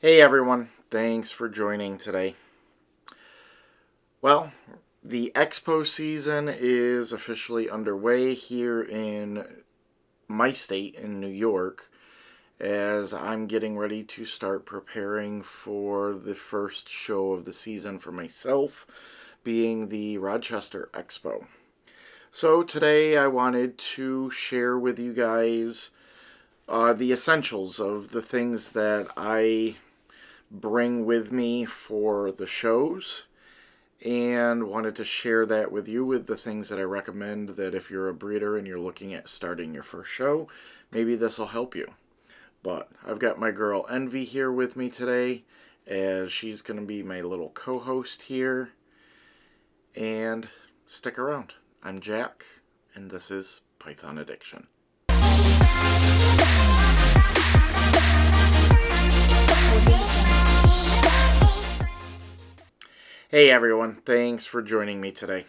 Hey everyone, thanks for joining today. Well, the expo season is officially underway here in my state in New York as I'm getting ready to start preparing for the first show of the season for myself, being the Rochester Expo. So today I wanted to share with you guys the essentials of the things that I bring with me for the shows, and wanted to share that with you with the things that I recommend that if you're a breeder and you're looking at starting your first show, maybe this will help you. But I've got my girl Envy here with me today, as she's going to be my little co-host here. And stick around. I'm Jack, and this is Python Addiction. Hey everyone, thanks for joining me today.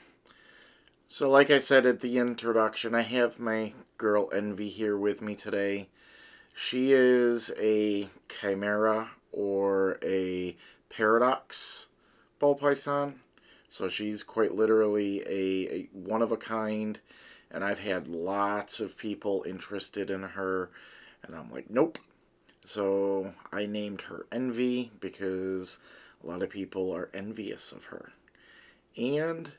So like I said at the introduction, I have my girl Envy here with me today. She is a chimera or a paradox ball python. So she's quite literally a one of a kind, and I've had lots of people interested in her, and I'm like, nope. So I named her Envy because a lot of people are envious of her. And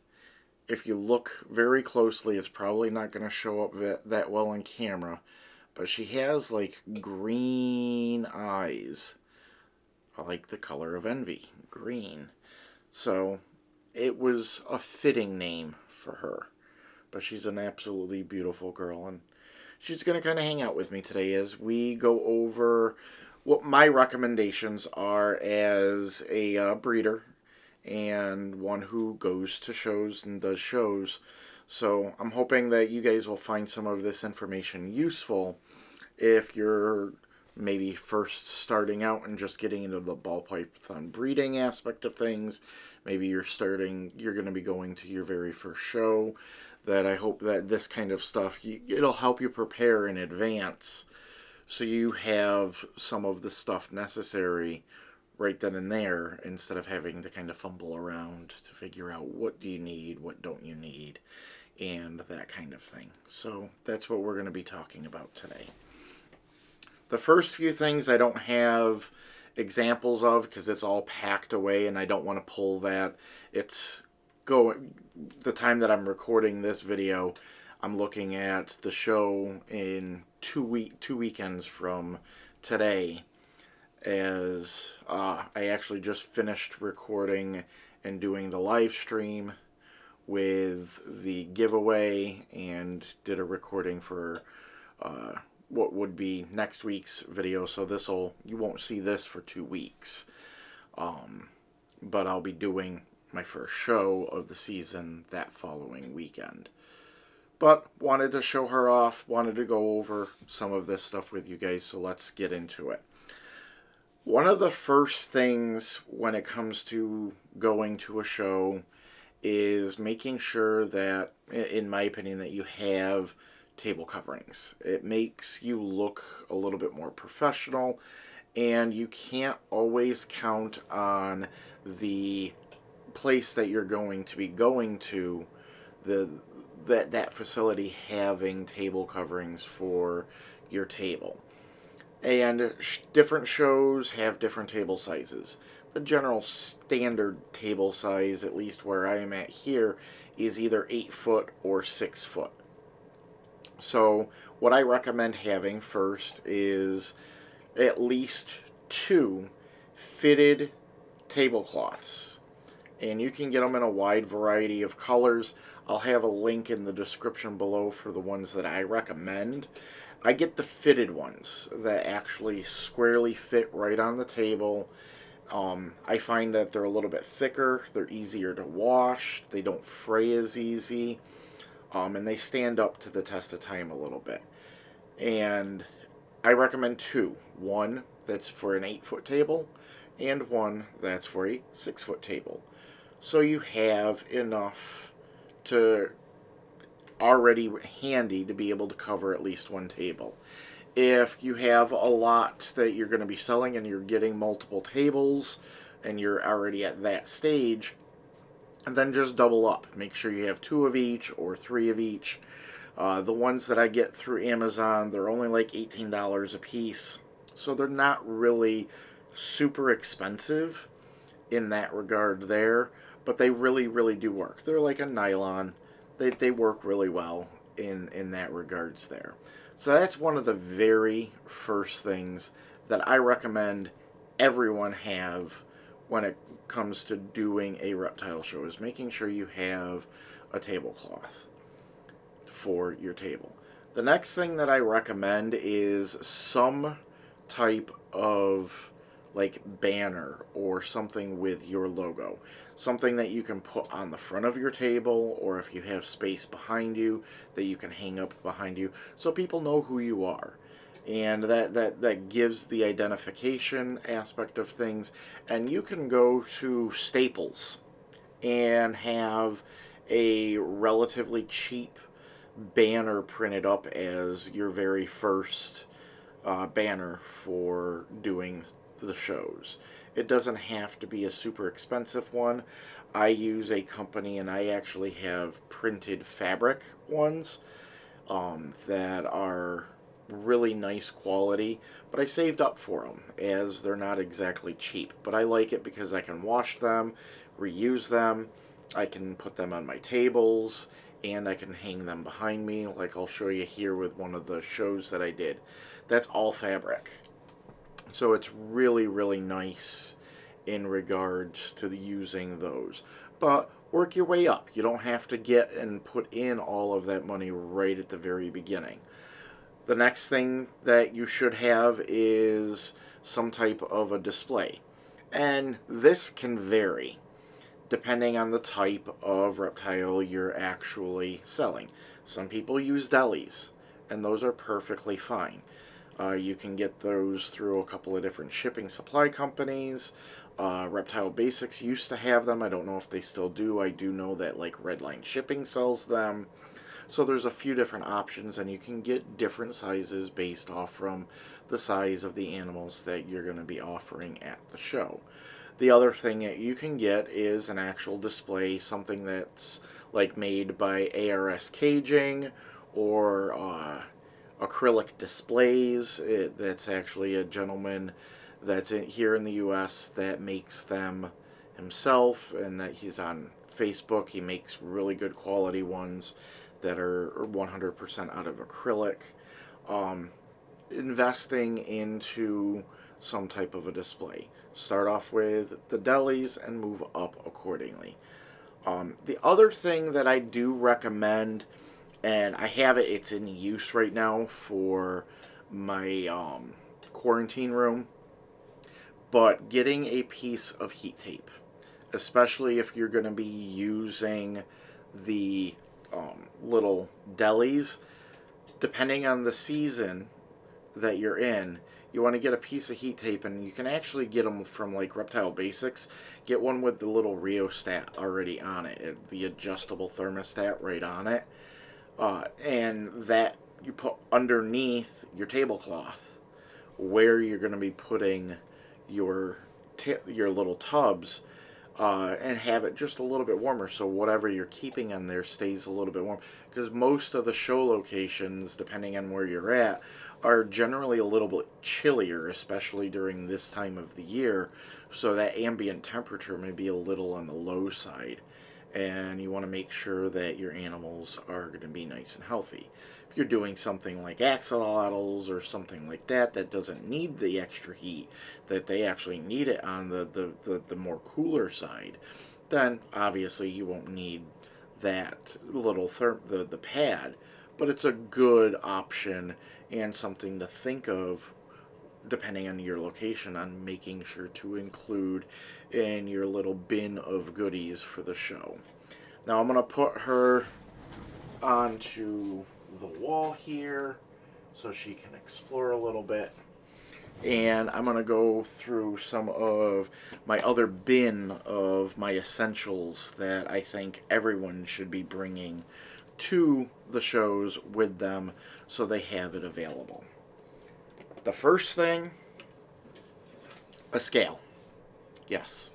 if you look very closely, it's probably not going to show up that well on camera, but she has like green eyes. I like the color of Envy, green. So it was a fitting name for her. But she's an absolutely beautiful girl, and she's going to kind of hang out with me today as we go over what my recommendations are as a breeder and one who goes to shows and does shows. So I'm hoping that you guys will find some of this information useful if you're maybe first starting out and just getting into the ball python breeding aspect of things. Maybe you're going to be going to your very first show. That I hope that this kind of stuff, it'll help you prepare in advance so you have some of the stuff necessary right then and there, instead of having to kind of fumble around to figure out what do you need, what don't you need, and that kind of thing. So that's what we're going to be talking about today. The first few things I don't have examples of because it's all packed away and I don't want to pull that. It's going the time that I'm recording this video, I'm looking at the show in two weekends from today, as I actually just finished recording and doing the live stream with the giveaway and did a recording for what would be next week's video. So you won't see this for 2 weeks, but I'll be doing my first show of the season that following weekend. But wanted to show her off, wanted to go over some of this stuff with you guys, so let's get into it. One of the first things when it comes to going to a show is making sure that, in my opinion, that you have table coverings. It makes you look a little bit more professional, and you can't always count on the place that you're going to be going to, that facility having table coverings for your table. And different shows have different table sizes. The general standard table size, at least where I am at here, is either 8 foot or 6 foot. So what I recommend having first is at least 2 fitted tablecloths. And you can get them in a wide variety of colors. I'll have a link in the description below for the ones that I recommend. I get the fitted ones that actually squarely fit right on the table. I find that they're a little bit thicker, they're easier to wash, they don't fray as easy, and they stand up to the test of time a little bit. And I recommend 2. One that's for an 8-foot table, and one that's for a 6-foot table. So you have enough to already handy to be able to cover at least one table. If you have a lot that you're going to be selling and you're getting multiple tables and you're already at that stage, and then just double up. Make sure you have 2 of each or 3 of each. The ones that I get through Amazon, they're only like $18 a piece. So they're not really super expensive in that regard there, but they really, really do work. They're like a nylon. They work really well in that regards there. So that's one of the very first things that I recommend everyone have when it comes to doing a reptile show, is making sure you have a tablecloth for your table. The next thing that I recommend is some type of like banner or something with your logo. Something that you can put on the front of your table, or if you have space behind you, that you can hang up behind you so people know who you are. And that gives the identification aspect of things. And you can go to Staples and have a relatively cheap banner printed up as your very first banner for doing the shows. It doesn't have to be a super expensive one. I use a company and I actually have printed fabric ones that are really nice quality, but I saved up for them as they're not exactly cheap. But I like it because I can wash them, reuse them, I can put them on my tables, and I can hang them behind me, like I'll show you here with one of the shows that I did. That's all fabric. So it's really, really nice in regards to using those. But work your way up. You don't have to get and put in all of that money right at the very beginning. The next thing that you should have is some type of a display. And this can vary depending on the type of reptile you're actually selling. Some people use delis, and those are perfectly fine. You can get those through a couple of different shipping supply companies. Reptile Basics used to have them. I don't know if they still do. I do know that like Redline Shipping sells them. So there's a few different options, and you can get different sizes based off from the size of the animals that you're going to be offering at the show. The other thing that you can get is an actual display, something that's like made by ARS Caging or acrylic displays. That's actually a gentleman that's here in the U.S. that makes them himself, and that he's on Facebook. He makes really good quality ones that are 100% out of acrylic. Investing into some type of a display. Start off with the delis and move up accordingly. The other thing that I do recommend, and I have it, it's in use right now for my quarantine room, but getting a piece of heat tape, especially if you're going to be using the little delis, depending on the season that you're in, you want to get a piece of heat tape, and you can actually get them from like Reptile Basics. Get one with the little rheostat already on it, the adjustable thermostat right on it, and that you put underneath your tablecloth where you're going to be putting your little tubs, and have it just a little bit warmer, so whatever you're keeping on there stays a little bit warm. Because most of the show locations, depending on where you're at, are generally a little bit chillier, especially during this time of the year, so that ambient temperature may be a little on the low side, and you want to make sure that your animals are going to be nice and healthy. If you're doing something like axolotls or something like that that doesn't need the extra heat, that they actually need it on the more cooler side, then obviously you won't need that little the pad. But it's a good option and something to think of depending on your location, on making sure to include in your little bin of goodies for the show. Now I'm going to put her onto the wall here so she can explore a little bit. And I'm going to go through some of my other bin of my essentials that I think everyone should be bringing to the shows with them so they have it available. The first thing, a scale. Yes.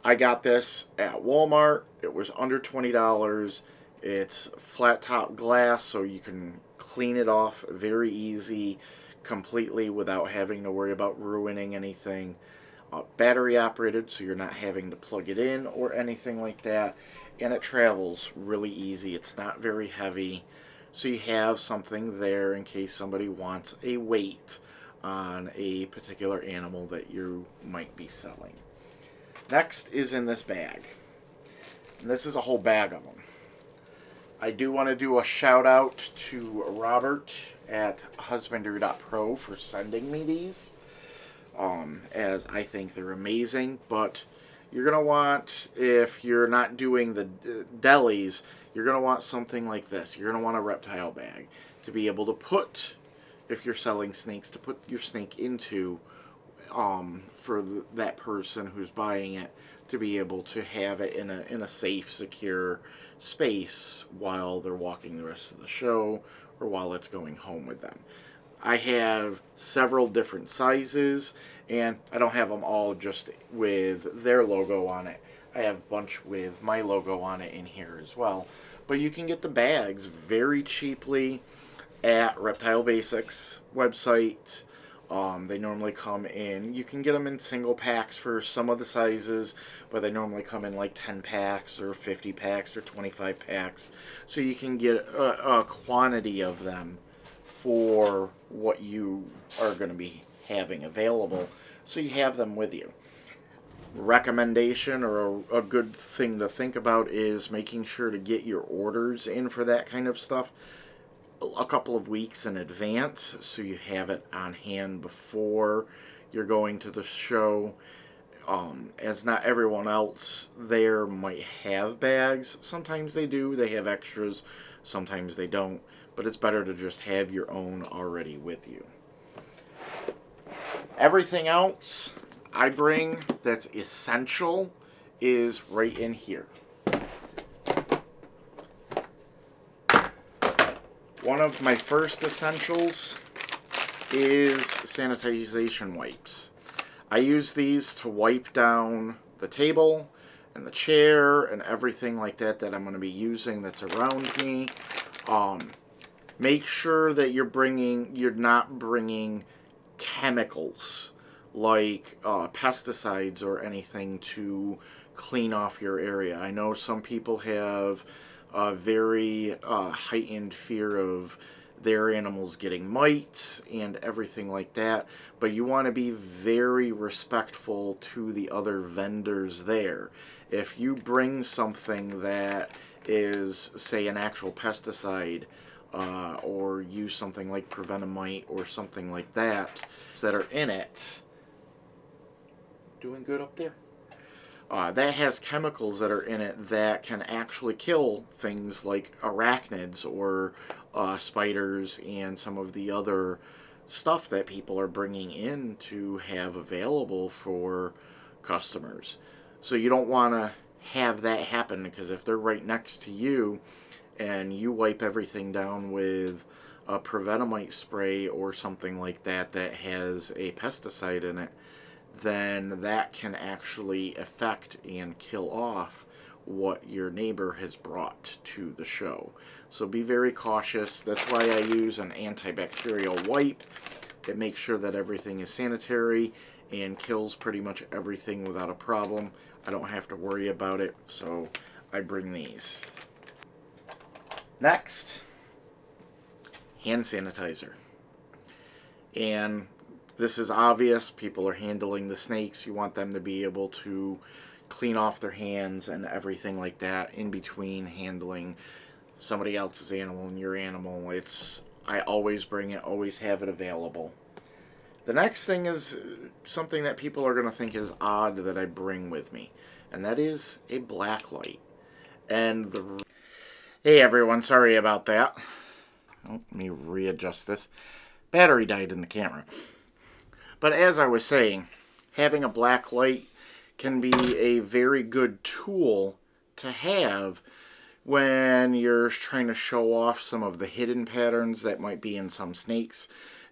I got this at Walmart. It was under $20. It's flat top glass, so you can clean it off very easy, completely without having to worry about ruining anything. Battery operated, so you're not having to plug it in or anything like that. And it travels really easy. It's not very heavy. So you have something there in case somebody wants a weight on a particular animal that you might be selling. Next is in this bag. And this is a whole bag of them. I do want to do a shout out to Robert at Husbandry.pro for sending me these, as I think they're amazing. But you're going to want, if you're not doing the delis, you're going to want something like this. You're going to want a reptile bag to be able to put, if you're selling snakes, to put your snake into, for that person who's buying it, to be able to have it in a safe, secure space while they're walking the rest of the show or while it's going home with them. I have several different sizes, and I don't have them all just with their logo on it. I have a bunch with my logo on it in here as well. But you can get the bags very cheaply at Reptile Basics website. They normally come in, you can get them in single packs for some of the sizes, but they normally come in like 10 packs or 50 packs or 25 packs. So you can get a quantity of them for what you are going to be having available, so you have them with you. Recommendation, or a good thing to think about, is making sure to get your orders in for that kind of stuff a couple of weeks in advance, so you have it on hand before you're going to the show, as not everyone else there might have bags. Sometimes they do, they have extras, sometimes they don't, but it's better to just have your own already with you. Everything else I bring that's essential is right in here. One of my first essentials is sanitization wipes. I use these to wipe down the table and the chair and everything like that I'm going to be using that's around me. Make sure that you're not bringing chemicals like pesticides or anything to clean off your area. I know some people have a very heightened fear of their animals getting mites and everything like that, but you want to be very respectful to the other vendors there. If you bring something that is, say, an actual pesticide, or use something like Prevenamite or something like that are in it, doing good up there, that has chemicals that are in it that can actually kill things like arachnids or spiders and some of the other stuff that people are bringing in to have available for customers. So you don't want to have that happen, because if they're right next to you and you wipe everything down with a Prevenamite spray or something like that that has a pesticide in it, then that can actually affect and kill off what your neighbor has brought to the show. So be very cautious. That's why I use an antibacterial wipe. It makes sure that everything is sanitary and kills pretty much everything without a problem. I don't have to worry about it, so I bring these. Next, hand sanitizer. And this is obvious. People are handling the snakes. You want them to be able to clean off their hands and everything like that in between handling somebody else's animal and your animal. I always bring it, always have it available. The next thing is something that people are going to think is odd that I bring with me, and that is a black light. And hey everyone, sorry about that. Oh, let me readjust this. Battery died in the camera. But as I was saying, having a black light can be a very good tool to have when you're trying to show off some of the hidden patterns that might be in some snakes.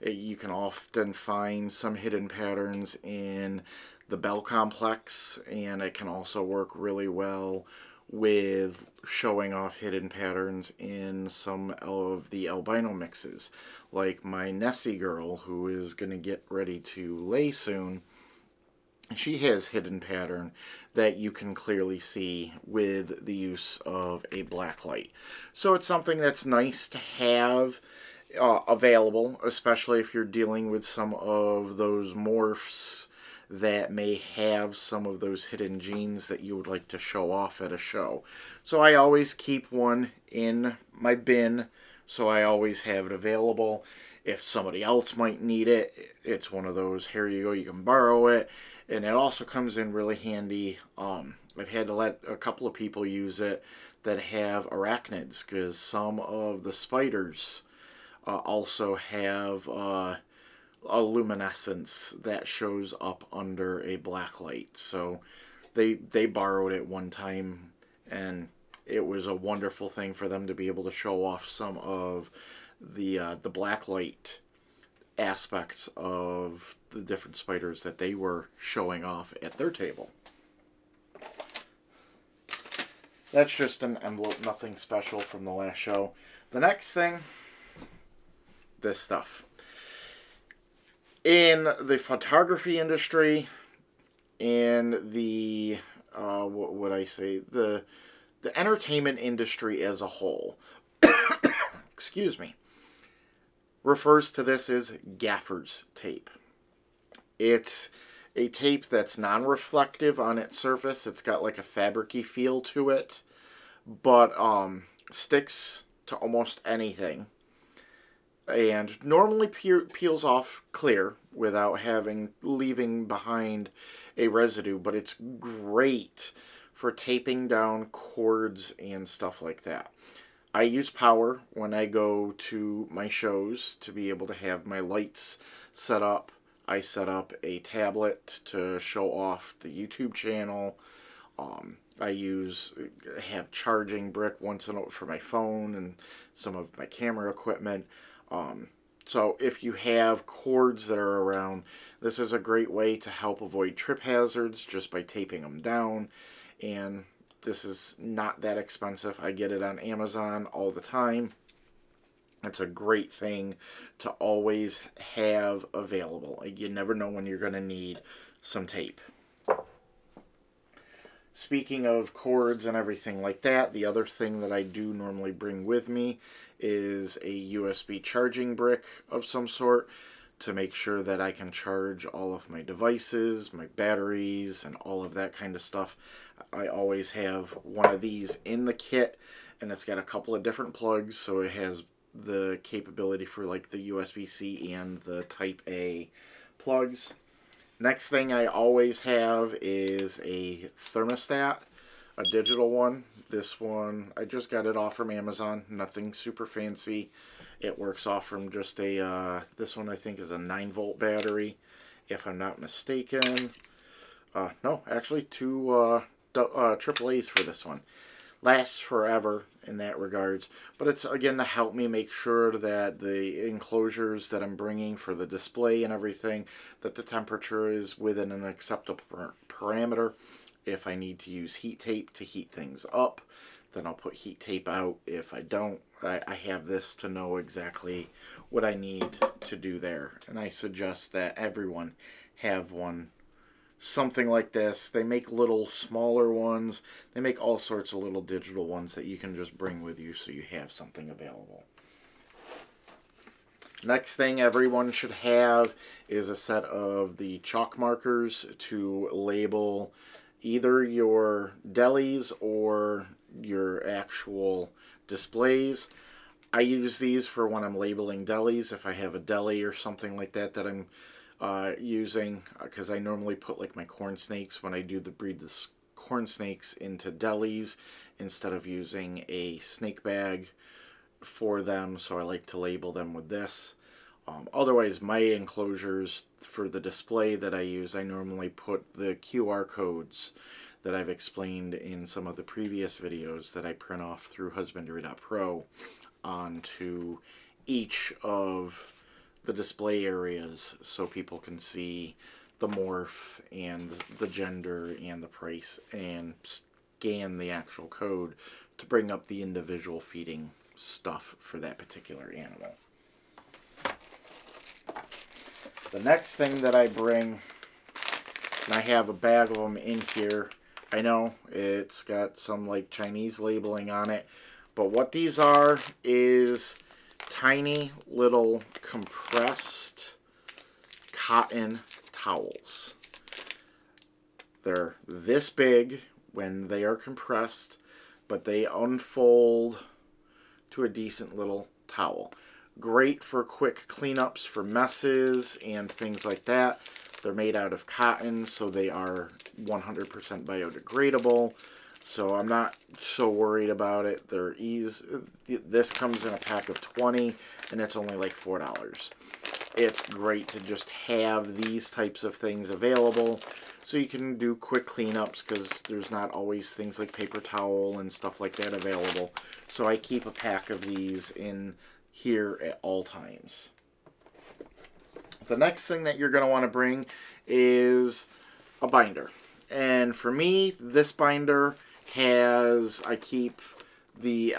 You can often find some hidden patterns in the bell complex, and it can also work really well with showing off hidden patterns in some of the albino mixes. Like my Nessie girl, who is going to get ready to lay soon, she has hidden pattern that you can clearly see with the use of a black light. So it's something that's nice to have available, especially if you're dealing with some of those morphs that may have some of those hidden genes that you would like to show off at a show. So I always keep one in my bin, so I always have it available. If somebody else might need it, it's one of those, here you go, you can borrow it. And it also comes in really handy. I've had to let a couple of people use it that have arachnids, because some of the spiders also have a luminescence that shows up under a black light. So they borrowed it one time, and it was a wonderful thing for them to be able to show off some of the black light aspects of the different spiders that they were showing off at their table. That's just an envelope, nothing special from the last show. The next thing, this stuff. In the photography industry, in the, what would I say, the entertainment industry as a whole, excuse me, refers to this as gaffer's tape. It's a tape that's non-reflective on its surface. It's got like a fabric-y feel to it, but sticks to almost anything. And normally peels off clear without leaving behind a residue, but it's great for taping down cords and stuff like that. I use power when I go to my shows to be able to have my lights set up. I set up a tablet to show off the YouTube channel. I have charging brick once in a while for my phone and some of my camera equipment. So if you have cords that are around, this is a great way to help avoid trip hazards just by taping them down. And this is not that expensive. I get it on Amazon all the time. It's a great thing to always have available. You never know when you're going to need some tape. Speaking of cords and everything like that, the other thing that I do normally bring with me is a USB charging brick of some sort to make sure that I can charge all of my devices, my batteries, and all of that kind of stuff. I always have one of these in the kit, and it's got a couple of different plugs, so it has the capability for like the USB-C and the Type A plugs. Next thing I always have is a thermostat, a digital one. This one, I just got it off from Amazon, nothing super fancy. It works off from just this one I think is a 9-volt battery, if I'm not mistaken. No, actually two AAAs for this one. Lasts forever in that regards, but it's again to help me make sure that the enclosures that I'm bringing for the display and everything, that the temperature is within an acceptable parameter. If I need to use heat tape to heat things up, then I'll put heat tape out. If I don't, I have this to know exactly what I need to do there. And I suggest that everyone have one, something like this. They make little smaller ones. They make all sorts of little digital ones that you can just bring with you so you have something available. Next thing everyone should have is a set of the chalk markers to label either your delis or your actual displays. I use these for when I'm labeling delis. If I have a deli or something like that that I'm using, because I normally put like my corn snakes when I do breed the corn snakes into delis instead of using a snake bag for them, so I like to label them with this. Otherwise, my enclosures for the display that I use, I normally put the QR codes that I've explained in some of the previous videos that I print off through Husbandry.pro onto each of the display areas so people can see the morph and the gender and the price, and scan the actual code to bring up the individual feeding stuff for that particular animal. The next thing that I bring, and I have a bag of them in here. I know it's got some like Chinese labeling on it, but what these are is tiny little compressed cotton towels. They're this big when they are compressed, but they unfold to a decent little towel. Great for quick cleanups for messes and things like that. They're made out of cotton, so they are 100% biodegradable. So I'm not so worried about it. They're This comes in a pack of 20, and it's only like $4. It's great to just have these types of things available so you can do quick cleanups, because there's not always things like paper towel and stuff like that available. So I keep a pack of these in here at all times. The next thing that you're going to want to bring is a binder. And for me, this binder I keep the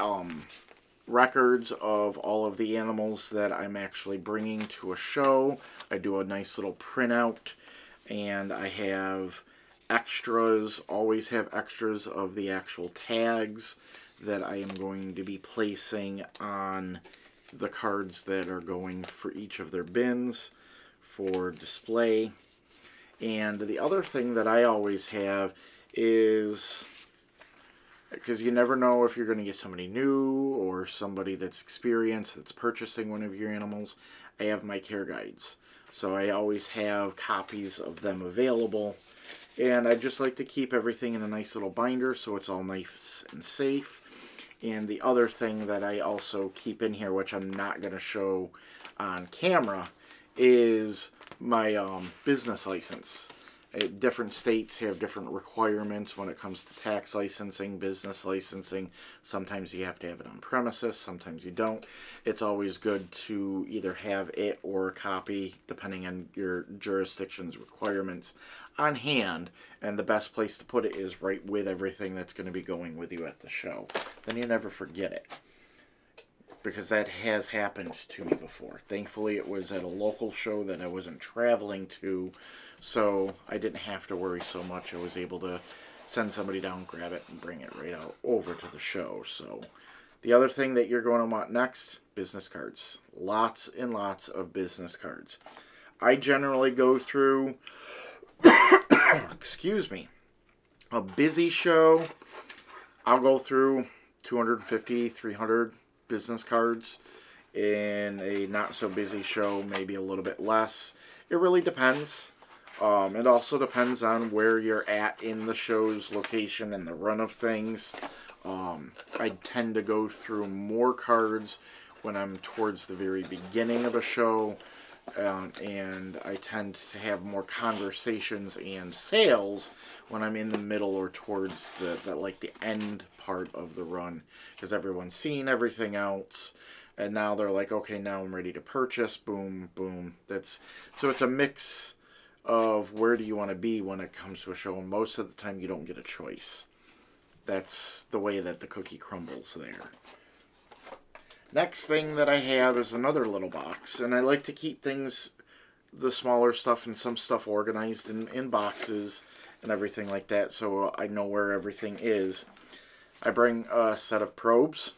records of all of the animals that I'm actually bringing to a show. I do a nice little printout, and I have extras, always have extras of the actual tags that I am going to be placing on the cards that are going for each of their bins for display. And the other thing that I always have is, because you never know if you're going to get somebody new or somebody that's experienced that's purchasing one of your animals, I have my care guides. So I always have copies of them available. And I just like to keep everything in a nice little binder so it's all nice and safe. And the other thing that I also keep in here, which I'm not going to show on camera, is my business license. Different states have different requirements when it comes to tax licensing, business licensing. Sometimes you have to have it on premises, sometimes you don't. It's always good to either have it or a copy, depending on your jurisdiction's requirements, on hand. And the best place to put it is right with everything that's going to be going with you at the show. Then you never forget it, because that has happened to me before. Thankfully, it was at a local show that I wasn't traveling to, so I didn't have to worry so much. I was able to send somebody down, grab it, and bring it right out over to the show. So the other thing that you're going to want next, business cards. Lots and lots of business cards. I generally go through, excuse me, a busy show, I'll go through 250, 300 business cards. In a not so busy show, maybe a little bit less. It really depends. It also depends on where you're at in the show's location and the run of things. I tend to go through more cards when I'm towards the very beginning of a show, and I tend to have more conversations and sales when I'm in the middle or towards the end part of the run, because everyone's seen everything else, and now they're like, okay, now I'm ready to purchase. Boom, boom. So it's a mix of where do you want to be when it comes to a show, and most of the time you don't get a choice. That's the way that the cookie crumbles there. Next thing that I have is another little box, and I like to keep things, the smaller stuff and some stuff, organized in boxes and everything like that, so I know where everything is. I bring a set of probes,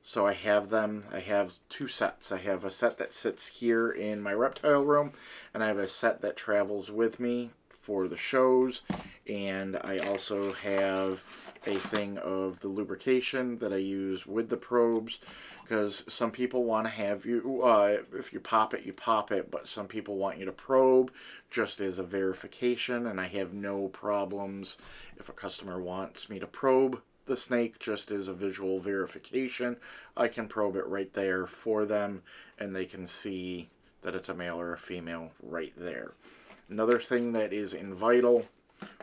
so I have them. I have two sets. I have a set that sits here in my reptile room, and I have a set that travels with me for the shows, and I also have a thing of the lubrication that I use with the probes, because some people want to have you, if you pop it, but some people want you to probe just as a verification, and I have no problems if a customer wants me to probe the snake just as a visual verification. I can probe it right there for them, and they can see that it's a male or a female right there. Another thing that is vital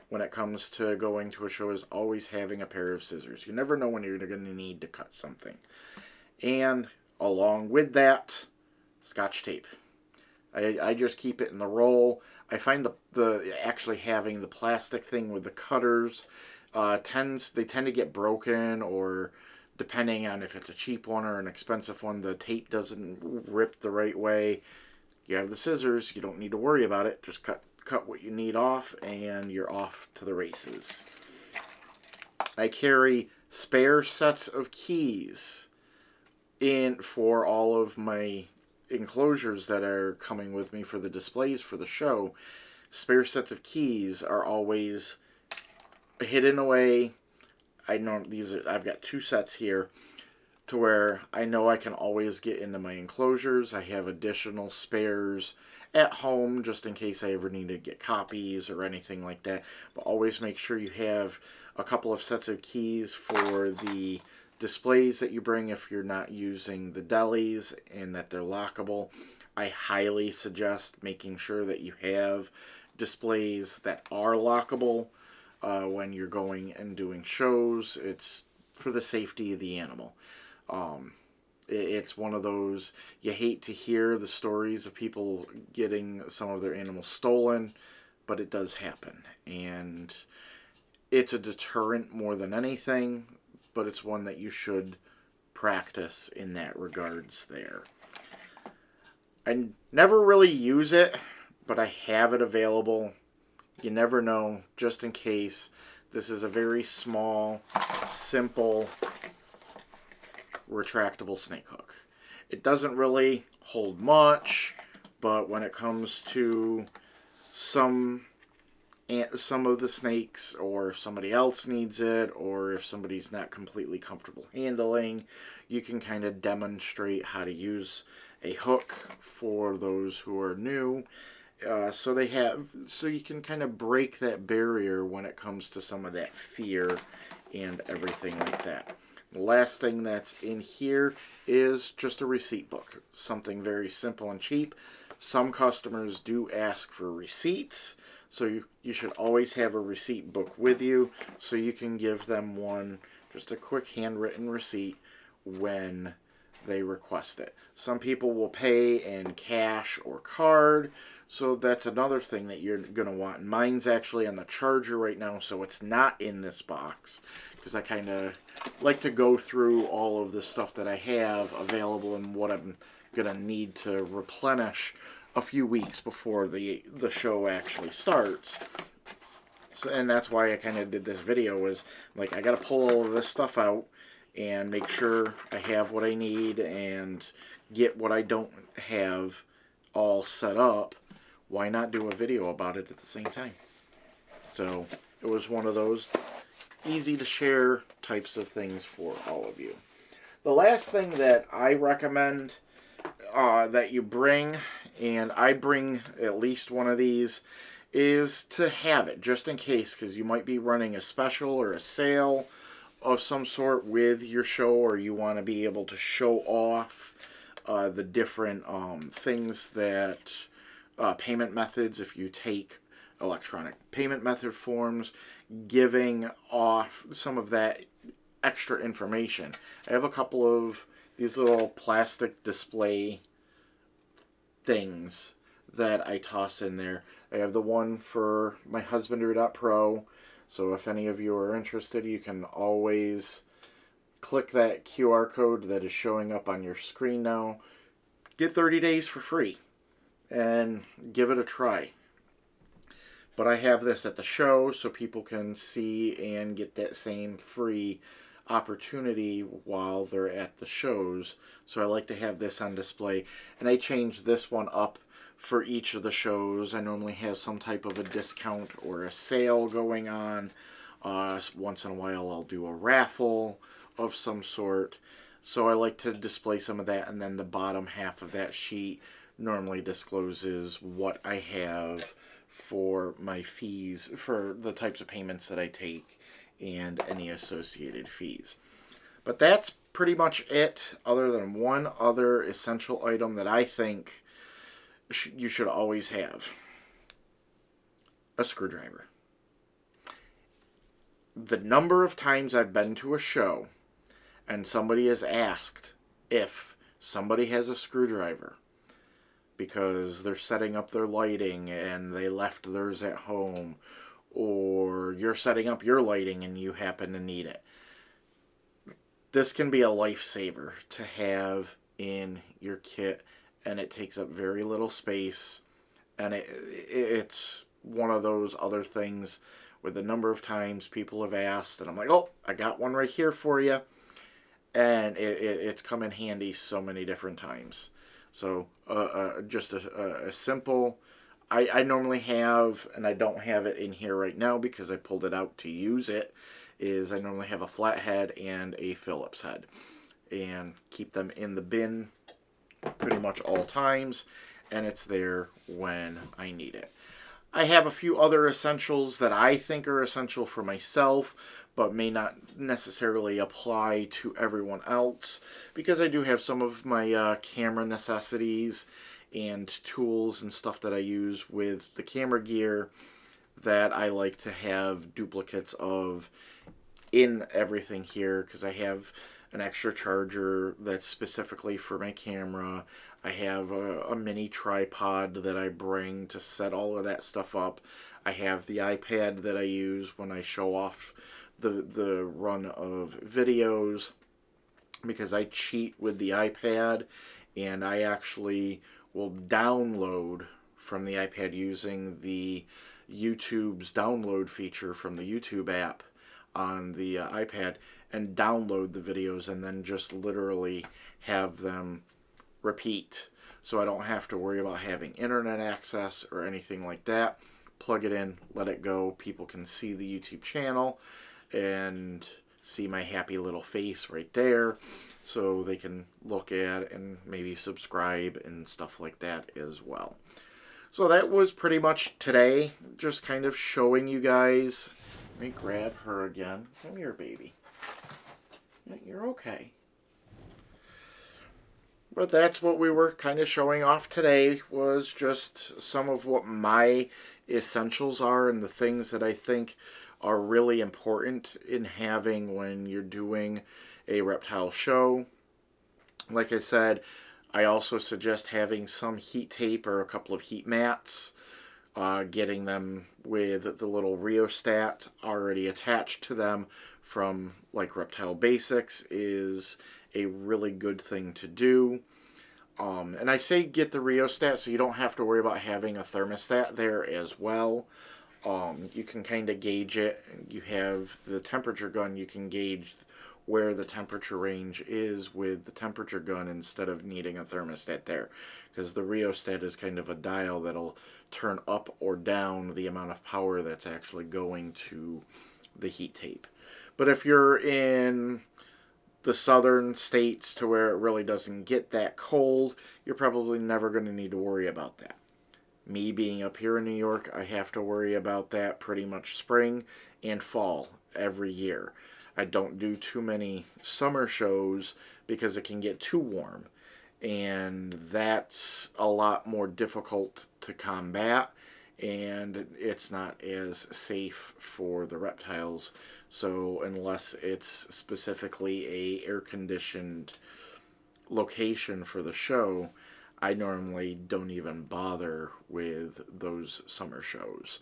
when it comes to going to a show is always having a pair of scissors. You never know when you're going to need to cut something. And along with that, Scotch tape. I just keep it in the roll. I find the actually having the plastic thing with the cutters they tend to get broken, or depending on if it's a cheap one or an expensive one, the tape doesn't rip the right way. You have the scissors, you don't need to worry about it. Just cut what you need off and you're off to the races. I carry spare sets of keys in for all of my enclosures that are coming with me for the displays for the show. Spare sets of keys are always hidden away. I've got 2 sets here to where I know I can always get into my enclosures. I have additional spares at home just in case I ever need to get copies or anything like that. But always make sure you have a couple of sets of keys for the displays that you bring if you're not using the delis, and that they're lockable. I highly suggest making sure that you have displays that are lockable when you're going and doing shows. It's for the safety of the animal. It's one of those, you hate to hear the stories of people getting some of their animals stolen, but it does happen. And it's a deterrent more than anything, but it's one that you should practice in that regards there. I never really use it, but I have it available. You never know, just in case. This is a very small, simple, retractable snake hook. It doesn't really hold much, but when it comes to some of the snakes, or if somebody else needs it, or if somebody's not completely comfortable handling, you can kind of demonstrate how to use a hook for those who are new. So you can kind of break that barrier when it comes to some of that fear and everything like that. The last thing that's in here is just a receipt book. Something very simple and cheap. Some customers do ask for receipts, so you should always have a receipt book with you so you can give them one, just a quick handwritten receipt when they request it. Some people will pay in cash or card, so that's another thing that you're going to want. Mine's actually on the charger right now, so it's not in this box, because I kind of like to go through all of the stuff that I have available and what I'm going to need to replenish a few weeks before the show actually starts. So, and that's why I kind of did this video, is like, I got to pull all of this stuff out and make sure I have what I need and get what I don't have all set up. Why not do a video about it at the same time? So it was one of those easy to share types of things for all of you. The last thing that I recommend that you bring, and I bring at least one of these, is to have it just in case, because you might be running a special or a sale of some sort with your show, or you want to be able to show off the different things that payment methods, if you take electronic payment method forms, giving off some of that extra information. I have a couple of these little plastic display things that I toss in there. I have the one for my Husbandry.pro, so if any of you are interested, you can always click that QR code that is showing up on your screen now. Get 30 days for free and give it a try. But I have this at the show so people can see and get that same free opportunity while they're at the shows. So I like to have this on display, and I change this one up for each of the shows. I normally have some type of a discount or a sale going on. Once in a while I'll do a raffle of some sort. So I like to display some of that, and then the bottom half of that sheet normally discloses what I have for my fees, for the types of payments that I take, and any associated fees. But that's pretty much it, other than one other essential item that I think you should always have: a screwdriver. The number of times I've been to a show and somebody has asked if somebody has a screwdriver, because they're setting up their lighting and they left theirs at home, or you're setting up your lighting and you happen to need it. This can be a lifesaver to have in your kit, and it takes up very little space, and it's one of those other things with the number of times people have asked, and I'm like, oh, I got one right here for you, and it's come in handy so many different times. So just a simple, I normally have, and I don't have it in here right now because I pulled it out to use it, is I normally have a flat head and a Phillips head, and keep them in the bin pretty much all times, and it's there when I need it. I have a few other essentials that I think are essential for myself, but may not necessarily apply to everyone else, because I do have some of my camera necessities and tools and stuff that I use with the camera gear that I like to have duplicates of in everything here, because I have an extra charger that's specifically for my camera. I have a mini tripod that I bring to set all of that stuff up. I have the iPad that I use when I show off the run of videos, because I cheat with the iPad, and I actually will download from the iPad using the YouTube's download feature from the YouTube app on the iPad, and download the videos and then just literally have them repeat, so I don't have to worry about having internet access or anything like that. Plug it in, let it go. People can see the YouTube channel and see my happy little face right there, so they can look at and maybe subscribe and stuff like that as well. So that was pretty much today, just kind of showing you guys. Let me grab her again. Come here, baby. You're okay. But that's what we were kind of showing off today, was just some of what my essentials are and the things that I think are really important in having when you're doing a reptile show. Like I said, I also suggest having some heat tape or a couple of heat mats, getting them with the little rheostat already attached to them from like Reptile Basics is a really good thing to do. And I say get the rheostat so you don't have to worry about having a thermostat there as well. You can kind of gauge it. You have the temperature gun, you can gauge where the temperature range is with the temperature gun instead of needing a thermostat there, because the rheostat is kind of a dial that'll turn up or down the amount of power that's actually going to the heat tape. But if you're in the southern states to where it really doesn't get that cold, you're probably never going to need to worry about that. Me being up here in New York, I have to worry about that pretty much spring and fall every year. I don't do too many summer shows because it can get too warm, and that's a lot more difficult to combat, and it's not as safe for the reptiles. So unless it's specifically a air-conditioned location for the show, I normally don't even bother with those summer shows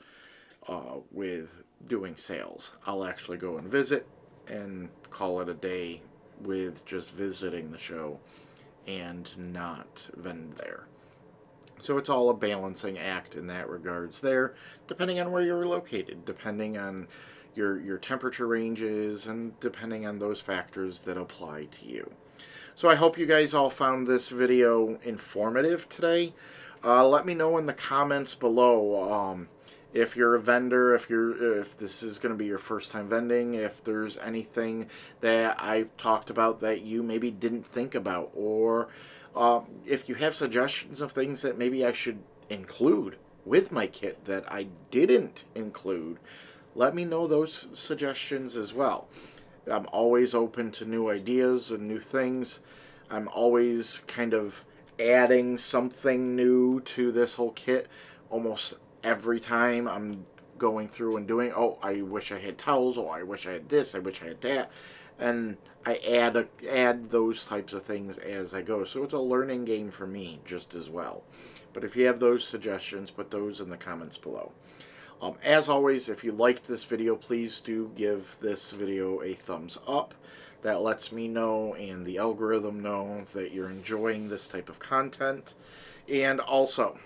with doing sales. I'll actually go and visit and call it a day with just visiting the show and not vend there. So it's all a balancing act in that regards there, depending on where you're located, depending on your temperature ranges, and depending on those factors that apply to you. So I hope you guys all found this video informative today. Let me know in the comments below if you're a vendor, if this is going to be your first time vending, if there's anything that I talked about that you maybe didn't think about, or if you have suggestions of things that maybe I should include with my kit that I didn't include. Let me know those suggestions as well. I'm always open to new ideas and new things. I'm always kind of adding something new to this whole kit almost every time I'm going through and doing, oh, I wish I had towels, oh, I wish I had this, I wish I had that. And I add those types of things as I go. So it's a learning game for me just as well. But if you have those suggestions, put those in the comments below. As always, if you liked this video, please do give this video a thumbs up. That lets me know and the algorithm know that you're enjoying this type of content. And also,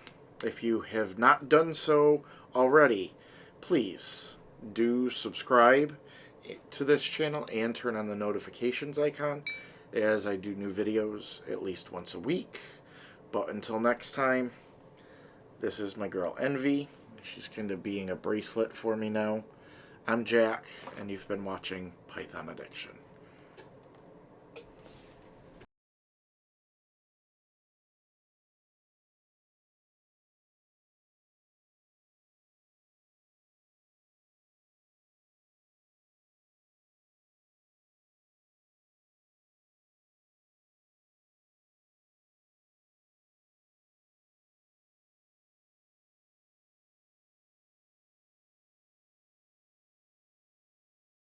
if you have not done so already, please do subscribe to this channel and turn on the notifications icon, as I do new videos at least once a week. But until next time, this is my girl Envy. She's kind of being a bracelet for me now. I'm Jack, and you've been watching Python Addiction.